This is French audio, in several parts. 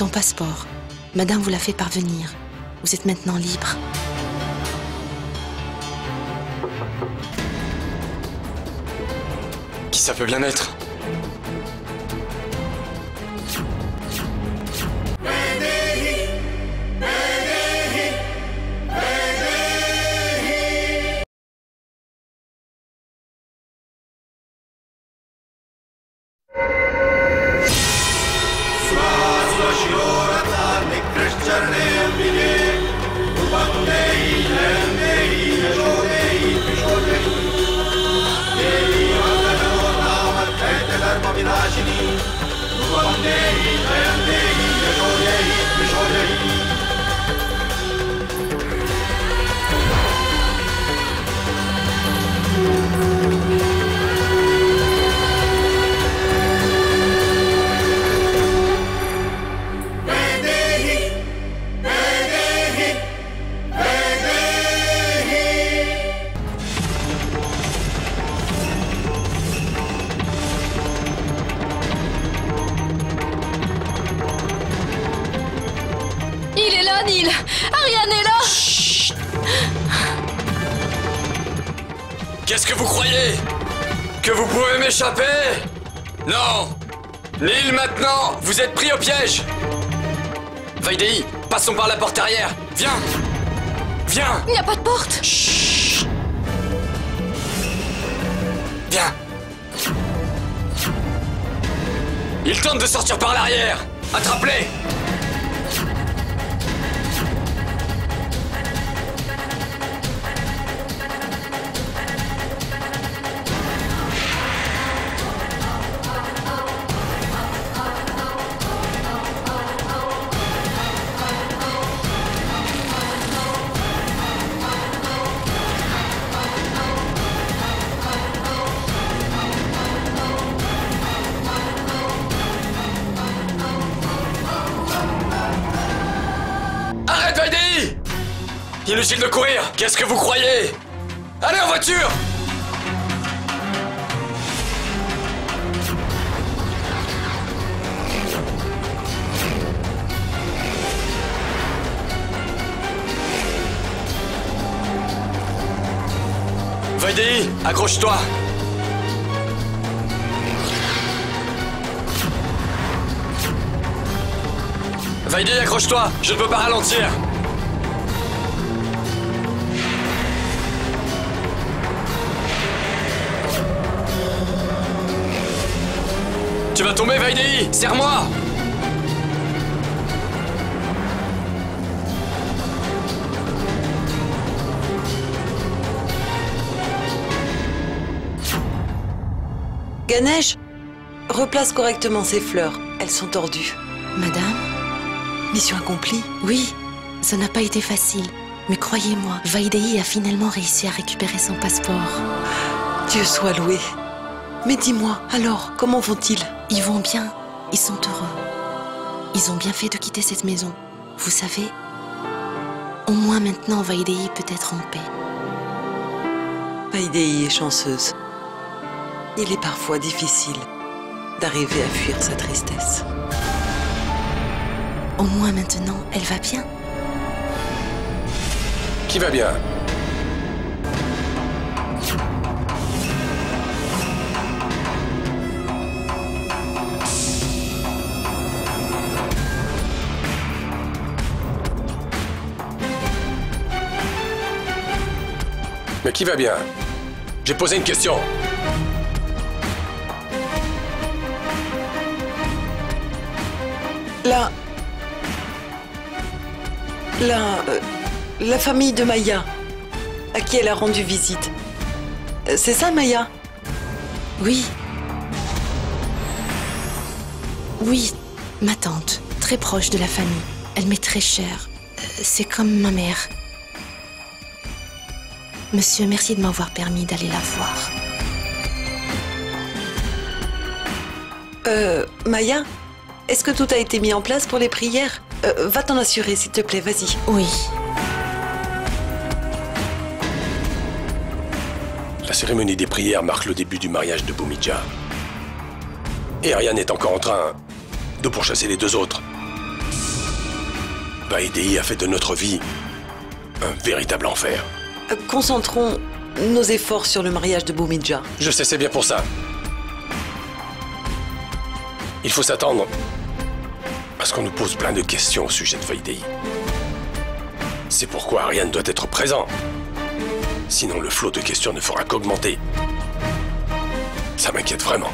Ton passeport. Madame vous l'a fait parvenir. Vous êtes maintenant libre. Qui ça peut bien être? Il est là, Neil! Ariane est là! Chut. Qu'est-ce que vous croyez? Que vous pouvez m'échapper? Non! Neil, maintenant, vous êtes pris au piège! Vaidéhi, passons par la porte arrière! Viens! Viens! Il n'y a pas de porte! Chut. Viens! Il tente de sortir par l'arrière! Attrape-les! Arrête, Vaidéhi! Inutile de courir! Qu'est-ce que vous croyez? Allez en voiture! Vaidéhi, accroche-toi! Vaidéhi, accroche-toi! Je ne peux pas ralentir! Tu vas tomber, Vaidéhi! Serre-moi! Ganesh, replace correctement ces fleurs. Elles sont tordues. Madame? Mission accomplie. Oui, ça n'a pas été facile. Mais croyez-moi, Vaidéhi a finalement réussi à récupérer son passeport. Dieu soit loué. Mais dis-moi, alors, comment vont-ils? Ils vont bien, ils sont heureux. Ils ont bien fait de quitter cette maison. Vous savez, au moins maintenant Vaidéhi peut être en paix. Vaidéhi est chanceuse. Il est parfois difficile d'arriver à fuir sa tristesse. Au moins maintenant, elle va bien. Qui va bien? Mais qui va bien? J'ai posé une question. La famille de Maya, à qui elle a rendu visite. C'est ça, Maya? Oui. Oui, ma tante, très proche de la famille. Elle m'est très chère. C'est comme ma mère. Monsieur, merci de m'avoir permis d'aller la voir. Maya, est-ce que tout a été mis en place pour les prières? Va t'en assurer, s'il te plaît, vas-y. Oui. La cérémonie des prières marque le début du mariage de Bhumija. Et Ariane est encore en train de pourchasser les deux autres. Vaidéi a fait de notre vie un véritable enfer. Concentrons nos efforts sur le mariage de Bhumidja. Je sais, c'est bien pour ça. Il faut s'attendre à ce qu'on nous pose plein de questions au sujet de Vaidéi. C'est pourquoi Ariane doit être présent. Sinon, le flot de questions ne fera qu'augmenter. Ça m'inquiète vraiment.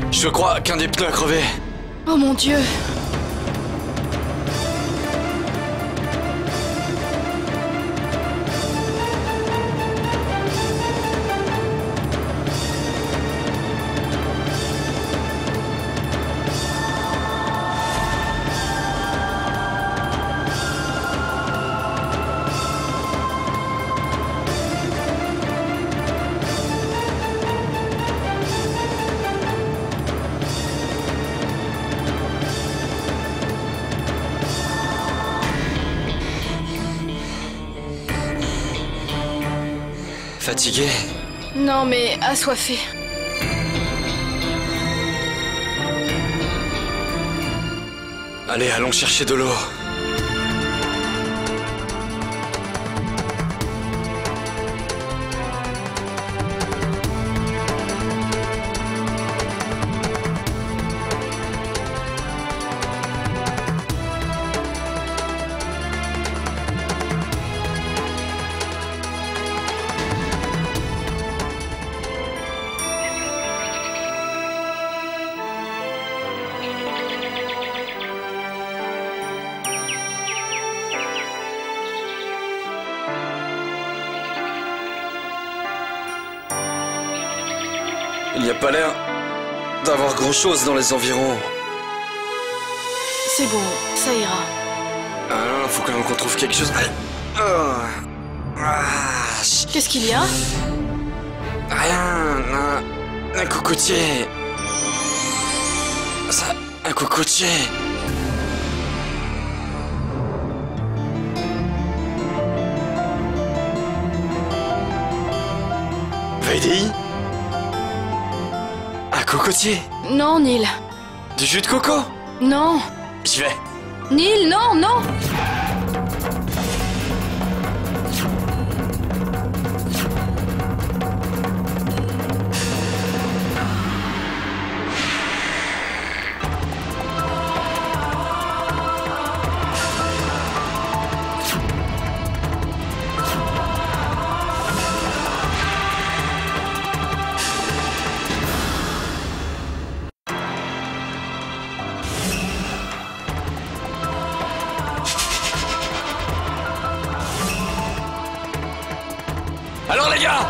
Je crois qu'un des pneus a crevé. Oh mon Dieu! Fatigué? Non, mais assoiffé. Allez, allons chercher de l'eau. Il n'y a pas l'air d'avoir grand-chose dans les environs. C'est bon, ça ira. Ah, faut quand même qu'on trouve quelque chose. Qu'est-ce qu'il y a? Rien, un cocotier. Ça, un cocotier. Vaidéi? Un cocotier? Non, Neil. Du jus de coco? Non. J'y vais. Neil, non, non! Alors les gars!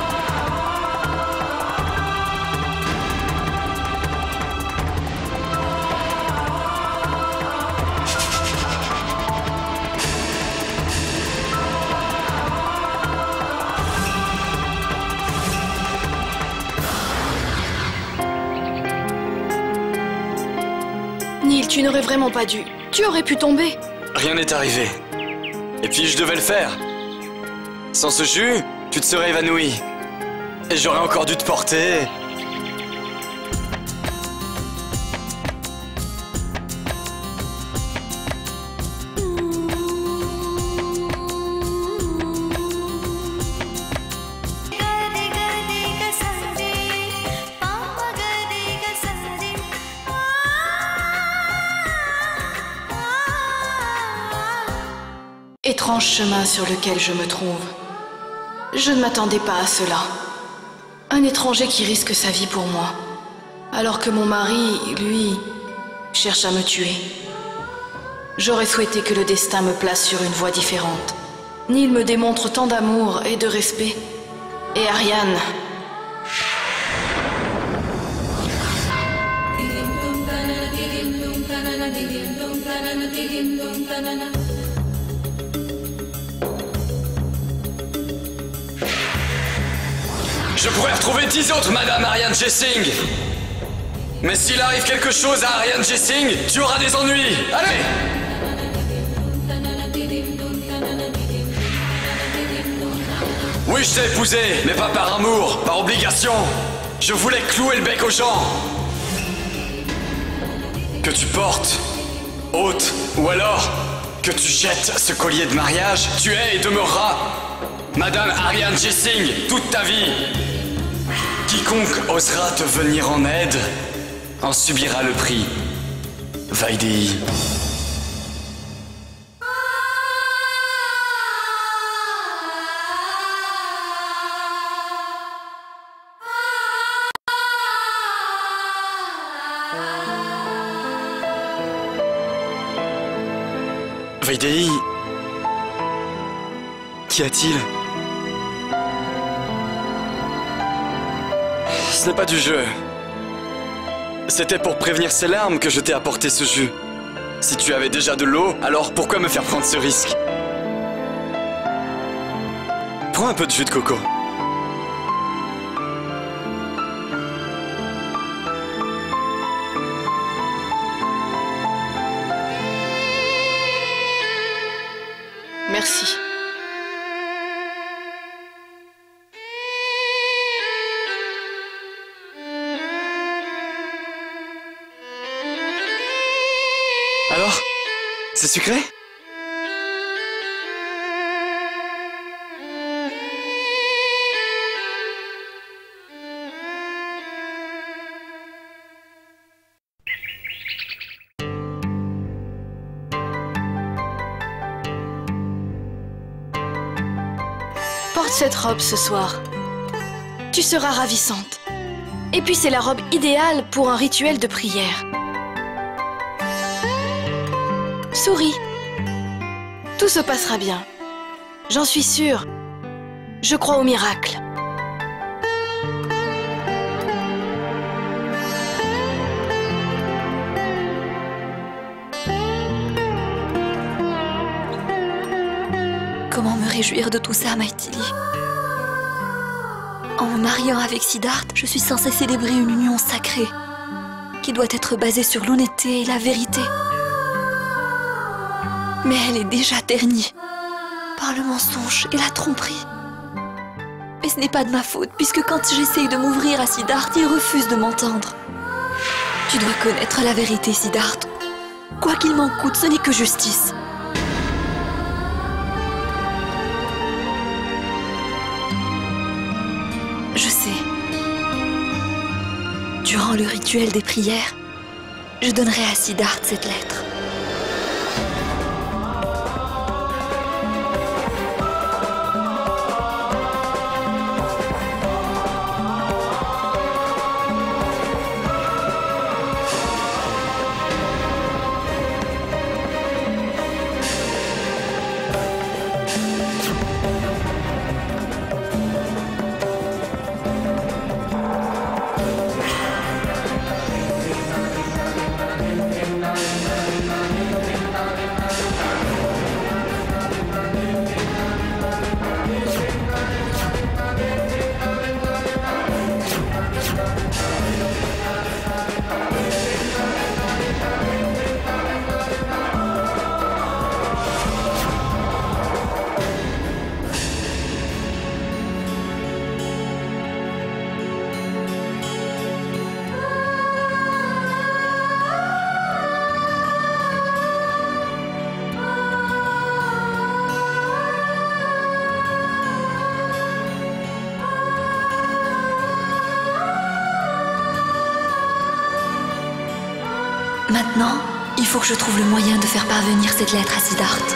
Neil, tu n'aurais vraiment pas dû. Tu aurais pu tomber. Rien n'est arrivé. Et puis je devais le faire. Sans ce jus, tu te serais évanoui. Et j'aurais encore dû te porter. Étrange chemin sur lequel je me trouve. Je ne m'attendais pas à cela. Un étranger qui risque sa vie pour moi. Alors que mon mari, lui, cherche à me tuer. J'aurais souhaité que le destin me place sur une voie différente. Neil me démontre tant d'amour et de respect. Et Ariane... Je pourrais retrouver 10 autres Madame Ariane Jessing. Mais s'il arrive quelque chose à Ariane Jessing, tu auras des ennuis. Allez! Oui, je t'ai épousé, mais pas par amour, par obligation. Je voulais clouer le bec aux gens. Que tu portes, ôte, ou alors que tu jettes ce collier de mariage, tu es et demeureras Madame Ariane Jessing toute ta vie. Quiconque osera te venir en aide en subira le prix. Vaidéi. Vaidéi. Qu'y a-t-il? Ce n'est pas du jeu. C'était pour prévenir ces larmes que je t'ai apporté ce jus. Si tu avais déjà de l'eau, alors pourquoi me faire prendre ce risque? Prends un peu de jus de coco. Merci. Alors? C'est sucré? Porte cette robe ce soir. Tu seras ravissante. Et puis c'est la robe idéale pour un rituel de prière. Souris. Tout se passera bien. J'en suis sûre. Je crois au miracle. Comment me réjouir de tout ça, Maithili? En me mariant avec Siddharth, je suis censée célébrer une union sacrée qui doit être basée sur l'honnêteté et la vérité. Mais elle est déjà ternie par le mensonge et la tromperie. Mais ce n'est pas de ma faute, puisque quand j'essaye de m'ouvrir à Siddharth, il refuse de m'entendre. Tu dois connaître la vérité, Siddharth. Quoi qu'il m'en coûte, ce n'est que justice. Je sais. Durant le rituel des prières, je donnerai à Siddharth cette lettre. Maintenant, il faut que je trouve le moyen de faire parvenir cette lettre à Siddharth.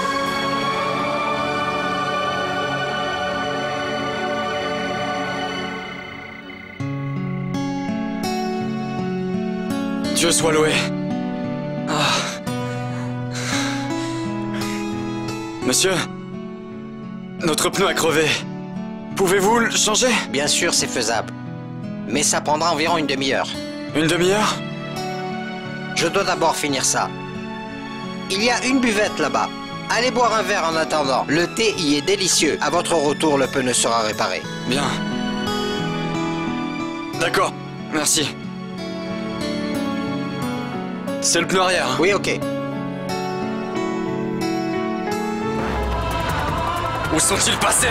Dieu soit loué. Ah. Monsieur, notre pneu a crevé. Pouvez-vous le changer? Bien sûr, c'est faisable. Mais ça prendra environ une demi-heure. Une demi-heure? Je dois d'abord finir ça. Il y a une buvette là-bas. Allez boire un verre en attendant. Le thé y est délicieux. À votre retour, le pneu sera réparé. Bien. D'accord, merci. C'est le pneu arrière. Hein. Oui, ok. Où sont-ils passés?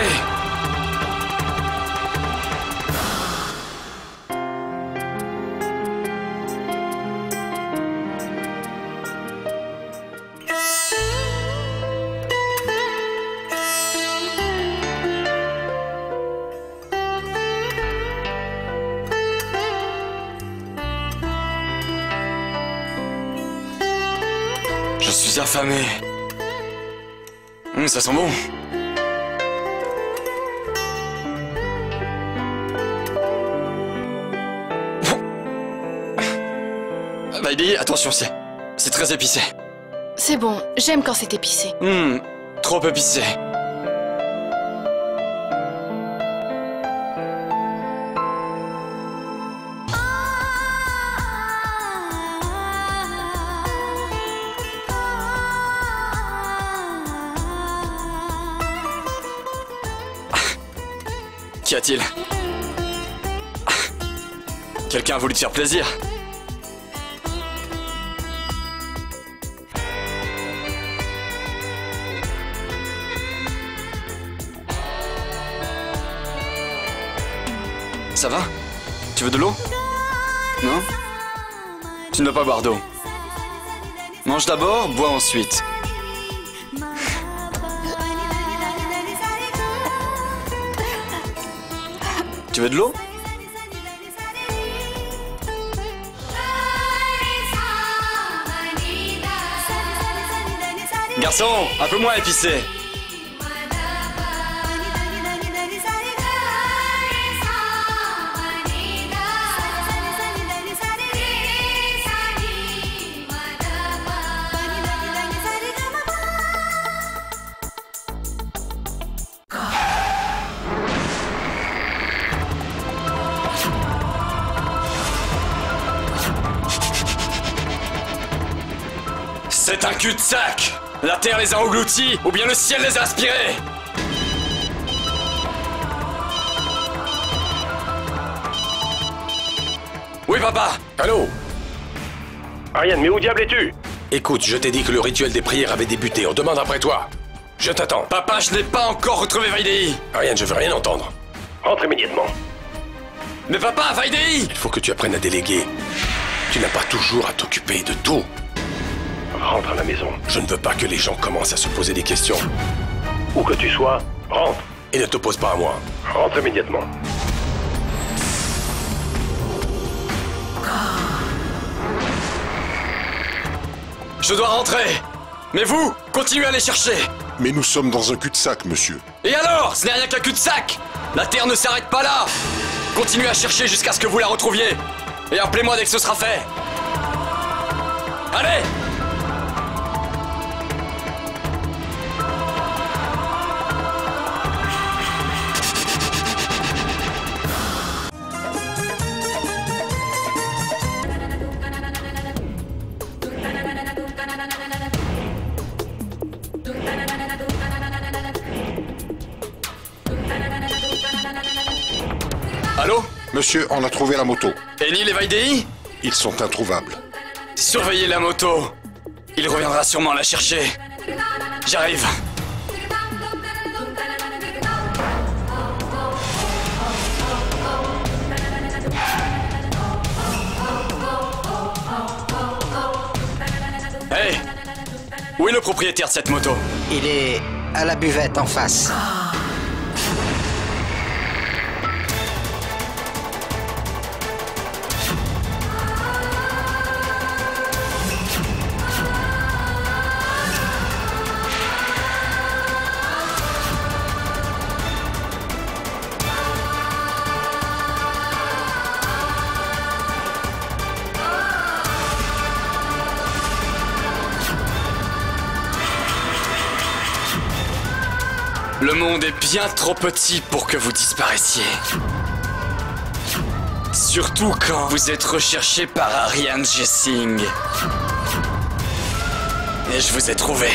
Je suis affamé. Ça sent bon. Vaidéi, attention, c'est très épicé. C'est bon, j'aime quand c'est épicé. Trop épicé. Qu'y a-t-il? Quelqu'un a voulu te faire plaisir? Ça va? Tu veux de l'eau? Non? Tu ne dois pas boire d'eau. Mange d'abord, bois ensuite. Tu veux de l'eau? Garçon, un peu moins épicé. C'est un cul-de-sac! La terre les a engloutis, ou bien le ciel les a aspirés! Oui, papa! Allô? Ariane, mais où diable es-tu? Écoute, je t'ai dit que le rituel des prières avait débuté. On demande après toi. Je t'attends. Papa, je n'ai pas encore retrouvé Vaidéi! Ariane, je veux rien entendre. Rentre immédiatement. Mais papa, Vaidéi! Il faut que tu apprennes à déléguer. Tu n'as pas toujours à t'occuper de tout. Rentre à la maison. Je ne veux pas que les gens commencent à se poser des questions. Où que tu sois, rentre. Et ne te pose pas à moi. Rentre immédiatement. Je dois rentrer! Mais vous, continuez à les chercher! Mais nous sommes dans un cul-de-sac, monsieur. Et alors? Ce n'est rien qu'un cul-de-sac! La terre ne s'arrête pas là! Continuez à chercher jusqu'à ce que vous la retrouviez! Et appelez-moi dès que ce sera fait! Allez! Allô? Monsieur, on a trouvé la moto. Enil et Vaidéi? Ils sont introuvables. Surveillez la moto. Il reviendra sûrement la chercher. J'arrive. Hey! Où est le propriétaire de cette moto? Il est à la buvette en face. Le monde est bien trop petit pour que vous disparaissiez. Surtout quand vous êtes recherché par Ariane Jessing. Et je vous ai trouvé.